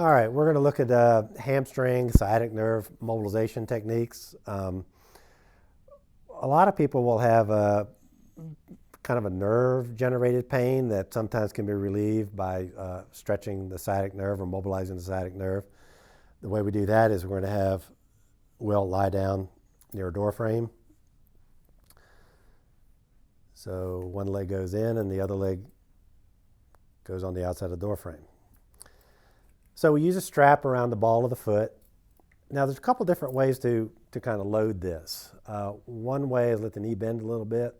All right, we're going to look at hamstring, sciatic nerve mobilization techniques. A lot of people will have a kind of a nerve-generated pain that sometimes can be relieved by stretching the sciatic nerve or mobilizing the sciatic nerve. The way we do that is we're going to have Will lie down near a door frame. So one leg goes in and the other leg goes on the outside of the door frame. So we use a strap around the ball of the foot. Now there's a couple different ways to kind of load this. One way is let the knee bend a little bit.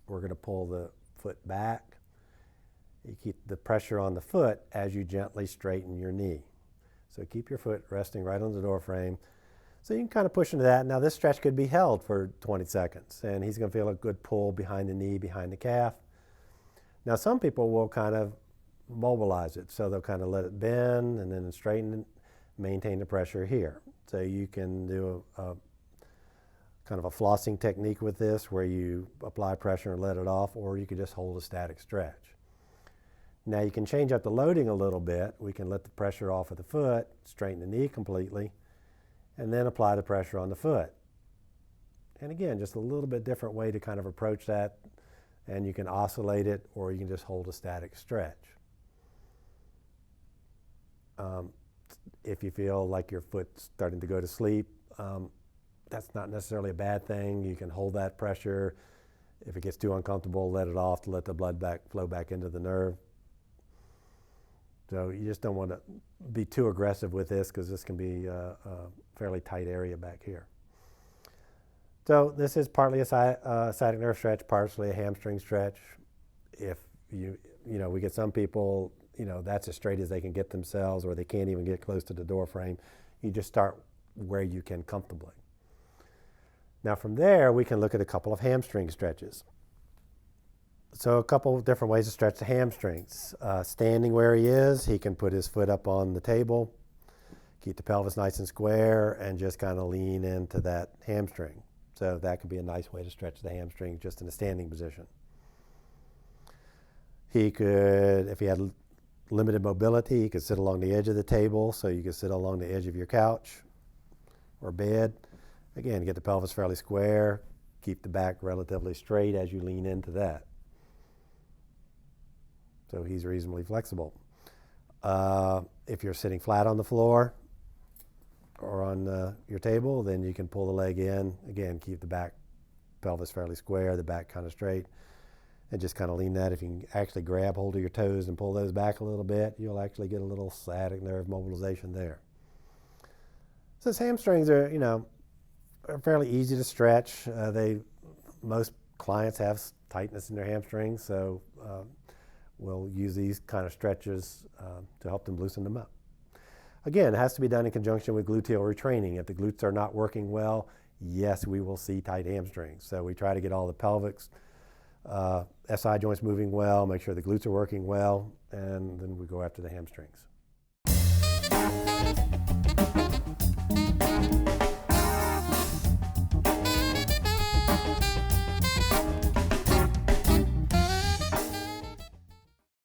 We're going to pull the foot back. You keep the pressure on the foot as you gently straighten your knee. So keep your foot resting right on the door frame. So you can kind of push into that. Now this stretch could be held for 20 seconds and he's going to feel a good pull behind the knee, behind the calf. Now some people will kind of mobilize it. So they'll kind of let it bend and then straighten it, maintain the pressure here. So you can do a kind of a flossing technique with this where you apply pressure and let it off, or you can just hold a static stretch. Now you can change up the loading a little bit. We can let the pressure off of the foot, straighten the knee completely, and then apply the pressure on the foot. And again, just a little bit different way to kind of approach that. And you can oscillate it, or you can just hold a static stretch. If you feel like your foot's starting to go to sleep, that's not necessarily a bad thing. You can hold that pressure. If it gets too uncomfortable, let it off to let the blood flow back into the nerve. So you just don't want to be too aggressive with this because this can be a fairly tight area back here. So this is partly a sciatic nerve stretch, partially a hamstring stretch. If we get some people, that's as straight as they can get themselves, or they can't even get close to the door frame. You just start where you can comfortably. Now from there, we can look at a couple of hamstring stretches. So a couple of different ways to stretch the hamstrings. Standing where he is, he can put his foot up on the table, keep the pelvis nice and square, and just kind of lean into that hamstring. So that could be a nice way to stretch the hamstring just in a standing position. He could, if he had limited mobility, he could sit along the edge of the table, so you could sit along the edge of your couch or bed. Again, get the pelvis fairly square, keep the back relatively straight as you lean into that. So he's reasonably flexible. If you're sitting flat on the floor or on your table, then you can pull the leg in. Again, keep the back pelvis fairly square, the back kind of straight, and just kind of lean that. If you can actually grab hold of your toes and pull those back a little bit, you'll actually get a little sciatic nerve mobilization there. So hamstrings are, are fairly easy to stretch. Most clients have tightness in their hamstrings, so we'll use these kind of stretches to help them loosen them up. Again, it has to be done in conjunction with gluteal retraining. If the glutes are not working well, yes, we will see tight hamstrings. So we try to get all the pelvics, SI joints moving well, make sure the glutes are working well, and then we go after the hamstrings.